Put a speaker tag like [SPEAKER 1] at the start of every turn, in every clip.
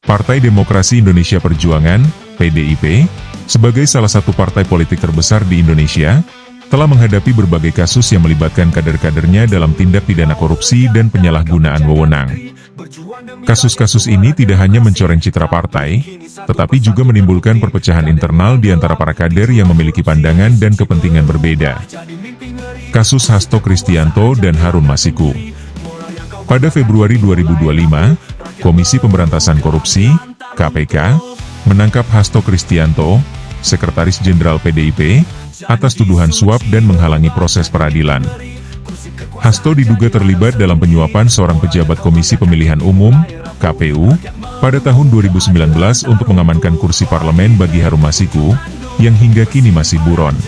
[SPEAKER 1] Partai Demokrasi Indonesia Perjuangan, PDIP, sebagai salah satu partai politik terbesar di Indonesia, telah menghadapi berbagai kasus yang melibatkan kader-kadernya dalam tindak pidana korupsi dan penyalahgunaan wewenang. Kasus-kasus ini tidak hanya mencoreng citra partai, tetapi juga menimbulkan perpecahan internal di antara para kader yang memiliki pandangan dan kepentingan berbeda. Kasus Hasto Kristianto dan Harun Masiku. Pada Februari 2025, Komisi Pemberantasan Korupsi, KPK, menangkap Hasto Kristianto, Sekretaris Jenderal PDIP, atas tuduhan suap dan menghalangi proses peradilan. Hasto diduga terlibat dalam penyuapan seorang pejabat Komisi Pemilihan Umum, KPU, pada tahun 2019 untuk mengamankan kursi parlemen bagi Harun Masiku, yang hingga kini masih buron.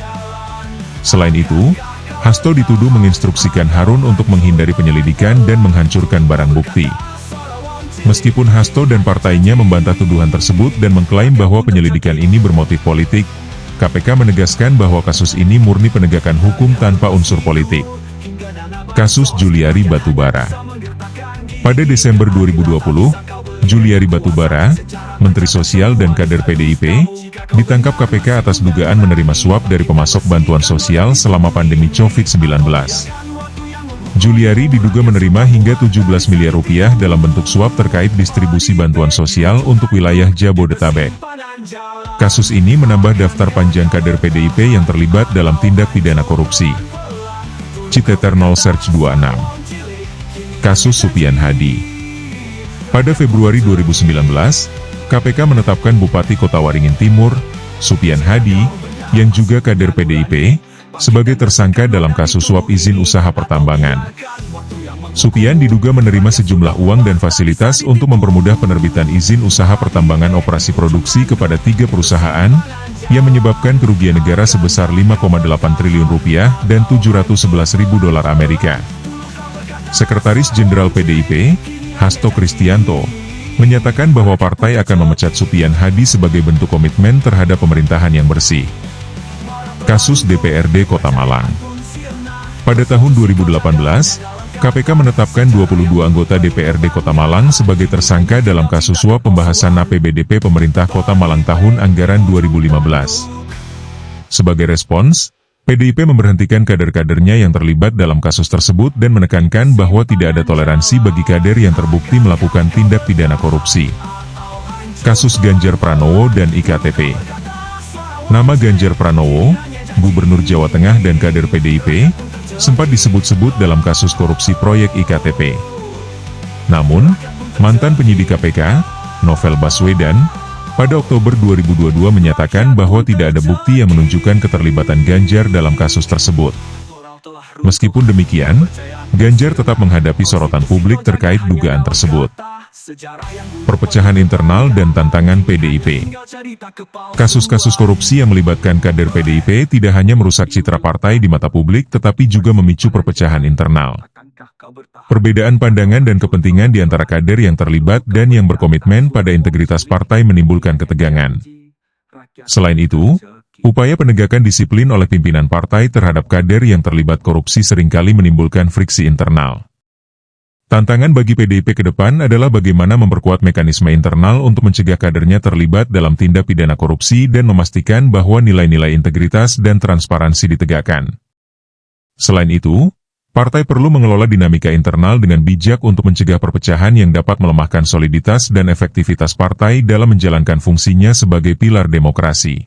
[SPEAKER 1] Selain itu, Hasto dituduh menginstruksikan Harun untuk menghindari penyelidikan dan menghancurkan barang bukti. Meskipun Hasto dan partainya membantah tuduhan tersebut dan mengklaim bahwa penyelidikan ini bermotif politik, KPK menegaskan bahwa kasus ini murni penegakan hukum tanpa unsur politik. Kasus Juliari Batubara. Pada Desember 2020, Juliari Batubara, Menteri Sosial dan kader PDIP, ditangkap KPK atas dugaan menerima suap dari pemasok bantuan sosial selama pandemi COVID-19. Juliari diduga menerima hingga 17 miliar rupiah dalam bentuk suap terkait distribusi bantuan sosial untuk wilayah Jabodetabek. Kasus ini menambah daftar panjang kader PDIP yang terlibat dalam tindak pidana korupsi. Citeter 0 Search 26. Kasus Supian Hadi. Pada Februari 2019, KPK menetapkan Bupati Kota Waringin Timur, Supian Hadi, yang juga kader PDIP, sebagai tersangka dalam kasus suap izin usaha pertambangan. Supian diduga menerima sejumlah uang dan fasilitas untuk mempermudah penerbitan izin usaha pertambangan operasi produksi kepada 3 perusahaan, yang menyebabkan kerugian negara sebesar 5,8 triliun rupiah dan 711.000 dolar Amerika. Sekretaris Jenderal PDIP, Hasto Kristianto, menyatakan bahwa partai akan memecat Supian Hadi sebagai bentuk komitmen terhadap pemerintahan yang bersih. Kasus DPRD Kota Malang. Pada tahun 2018, KPK menetapkan 22 anggota DPRD Kota Malang sebagai tersangka dalam kasus suap pembahasan APBDP pemerintah Kota Malang tahun anggaran 2015. Sebagai respons, PDIP memberhentikan kader-kadernya yang terlibat dalam kasus tersebut dan menekankan bahwa tidak ada toleransi bagi kader yang terbukti melakukan tindak pidana korupsi. Kasus Ganjar Pranowo dan IKTP. Nama Ganjar Pranowo, Gubernur Jawa Tengah dan kader PDIP, sempat disebut-sebut dalam kasus korupsi proyek IKTP. Namun, mantan penyidik KPK, Novel Baswedan, pada Oktober 2022 menyatakan bahwa tidak ada bukti yang menunjukkan keterlibatan Ganjar dalam kasus tersebut. Meskipun demikian, Ganjar tetap menghadapi sorotan publik terkait dugaan tersebut. Perpecahan internal dan tantangan PDIP. Kasus-kasus korupsi yang melibatkan kader PDIP tidak hanya merusak citra partai di mata publik tetapi juga memicu perpecahan internal. Perbedaan pandangan dan kepentingan di antara kader yang terlibat dan yang berkomitmen pada integritas partai menimbulkan ketegangan. Selain itu, upaya penegakan disiplin oleh pimpinan partai terhadap kader yang terlibat korupsi seringkali menimbulkan friksi internal. Tantangan bagi PDIP ke depan adalah bagaimana memperkuat mekanisme internal untuk mencegah kadernya terlibat dalam tindak pidana korupsi dan memastikan bahwa nilai-nilai integritas dan transparansi ditegakkan. Selain itu, partai perlu mengelola dinamika internal dengan bijak untuk mencegah perpecahan yang dapat melemahkan soliditas dan efektivitas partai dalam menjalankan fungsinya sebagai pilar demokrasi.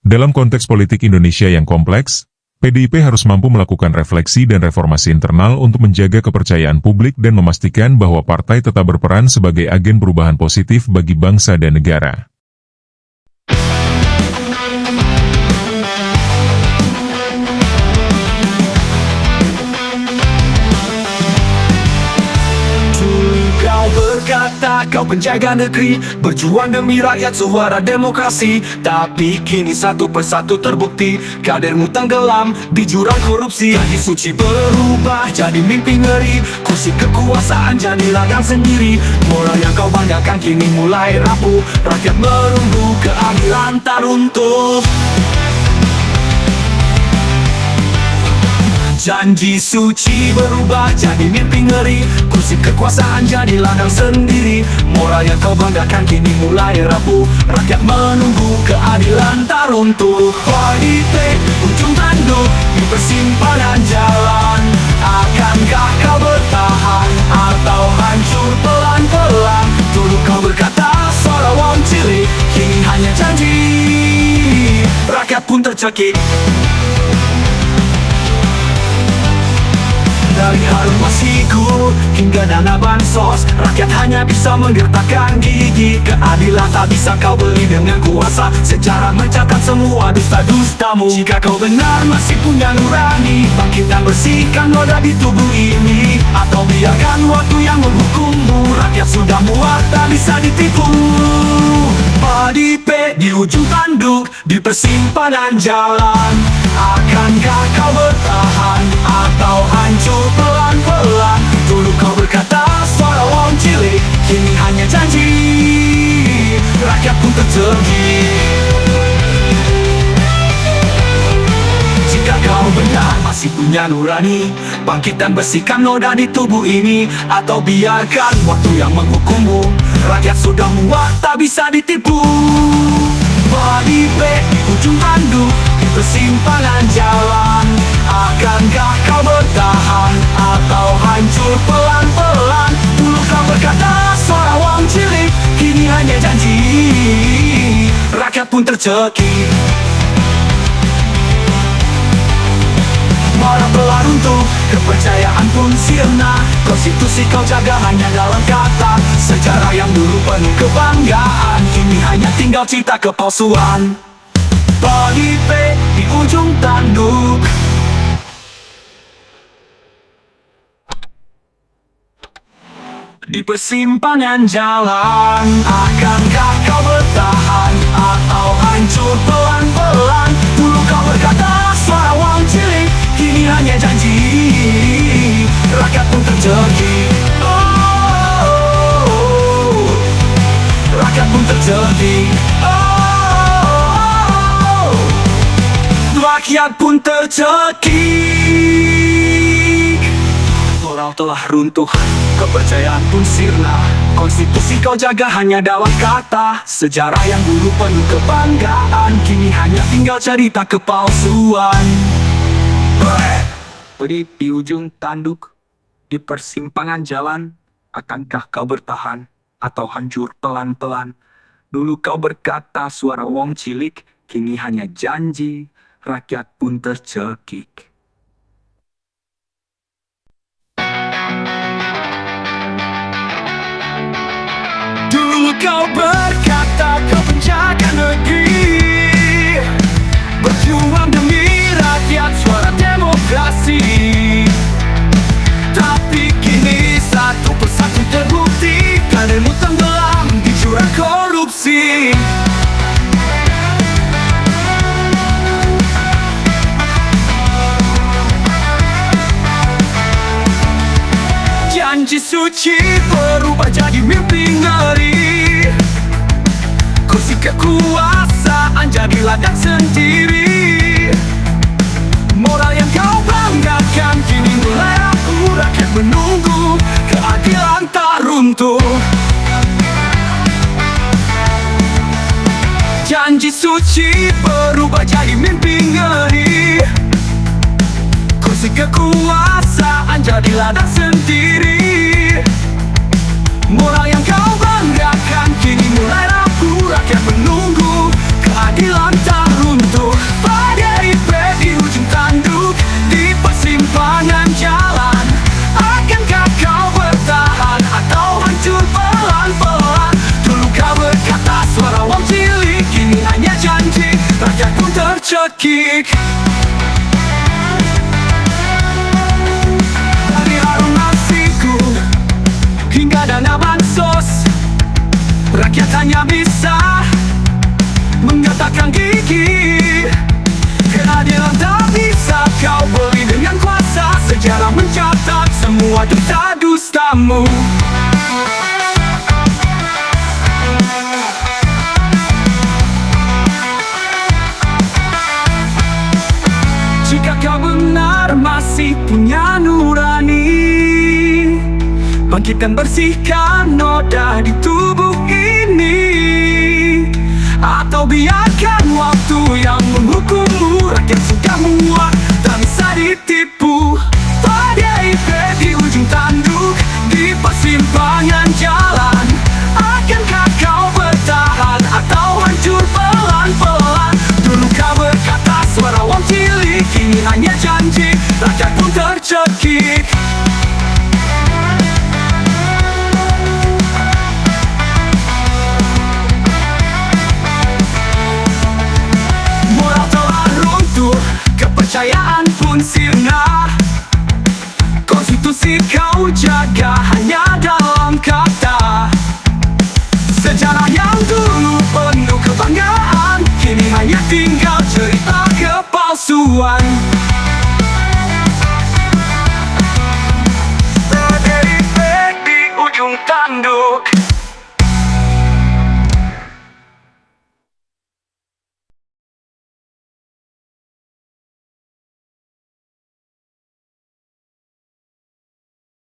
[SPEAKER 1] Dalam konteks politik Indonesia yang kompleks, PDIP harus mampu melakukan refleksi dan reformasi internal untuk menjaga kepercayaan publik dan memastikan bahwa partai tetap berperan sebagai agen perubahan positif bagi bangsa dan negara.
[SPEAKER 2] Kau penjaga negeri, berjuang demi rakyat suara demokrasi. Tapi kini satu persatu terbukti kadermu tenggelam di jurang korupsi. Janji suci berubah jadi mimpi ngeri, kursi kekuasaan jadi ladang sendiri. Moral yang kau banggakan kini mulai rapuh, rakyat menunggu keadilan tak runtuh. Janji suci berubah jadi mimpi ngeri, kursi kekuasaan jadi ladang sendiri. Moral yang kau banggakan kini mulai rapuh, rakyat menunggu keadilan tak runtuh. PDIP ujung tanduk di persimpangan jalan. Akankah kau bertahan atau hancur pelan-pelan? Dulu kau berkata suara wong cilik, kini hanya janji, rakyat pun tercekik. Dari harum masiku hingga dana bansos, rakyat hanya bisa menggertakkan gigi. Keadilan tak bisa kau beli dengan kuasa, sejarah mencatat semua dusta-dustamu. Jika kau benar masih punya nurani, bangkit dan bersihkan noda di tubuh ini. Atau biarkan waktu yang menghukummu, rakyat sudah muak tak bisa ditipu. PDIP di ujung tanduk di persimpangan jalan. Akankah kau bertahan atau hancur pelan-pelan? Dulu kau berkata suara wong cilik, kini hanya janji, rakyat pun tercekik. Jika kau benar masih punya nurani, bangkit dan bersihkan noda di tubuh ini. Atau biarkan waktu yang menghukummu, rakyat sudah muak tak bisa ditipu. PDIP di ujung tanduk di persimpangan jalan. Akankah kau bertahan atau hancur pelan-pelan? Dulu kau berkata suara wong cilik, kini hanya janji, rakyat pun tercekik. Moral telah runtuh, kepercayaan pun sirna. Konstitusi kau jaga hanya dalam kata, sejarah yang dulu penuh kebanggaan kini hanya tinggal cita kepalsuan. PDIP di ujung tanduk di persimpangan jalan. Akankah kau bertahan atau hancur pelan-pelan? Dulu kau berkata suara wong cilik, kini hanya janji, rakyat pun tercekik. Rakyat pun tercekik. Rakyat pun tercekik. Moral telah runtuh, kepercayaan pun sirna. Konstitusi kau jaga hanya dalam kata, sejarah yang dulu penuh kebanggaan kini hanya tinggal cerita kepalsuan. PDIP di ujung tanduk di persimpangan jalan. Akankah kau bertahan atau hancur pelan-pelan? Dulu kau berkata suara wong cilik, kini hanya janji, rakyat pun tercekik. Dulu kau berkata kau penjaga negeri, berjuang demi rakyat, suara demokrasi. Tapi kini satu persatu terbukti, kadermu tenggelam di jurang korupsi. Janji suci berubah jadi mimpi ngeri, kursi kekuasaan jadi ladang sendiri. Moral yang kau banggakan kini mulai rapuh, rakyat menunggu keadilan tak runtuh. Janji suci berubah jadi mimpi ngeri, kursi kekuasaan jadi ladang sendiri. Moral yang kau banggakan kini mulai rapuh, rakyat menunggu keadilan tak runtuh. PDIP di ujung tanduk di persimpangan jalan. Akankah kau bertahan atau hancur pelan-pelan? Dulu kau berkata suara wong cilik, kini hanya janji, rakyat pun tercekik. Dari harum nasiku hingga dana bansos, rakyat hanya bisa menggertakkan gigi. Keadilan tak bisa kau beli dengan kuasa, sejarah mencatat semua dusta-dustamu. Jika kau benar masih bangkitkan bersihkan noda di tubuh ini. Atau biarkan waktu yang menghukummu, rakyat sudah muak, tak bisa ditipu. PDIP di ujung tanduk, di persimpangan jalan. Akankah kau bertahan atau hancur pelan-pelan? Dulu kau berkata suara wong cilik, kini hanya janji, rakyat pun tercekik. Moral telah runtuh, kepercayaan pun sirna. Konstitusi kau jaga hanya dalam kata. Sejarah yang dulu penuh kebanggaan, kini hanya tinggal cerita kepalsuan. PDIP di ujung tanduk.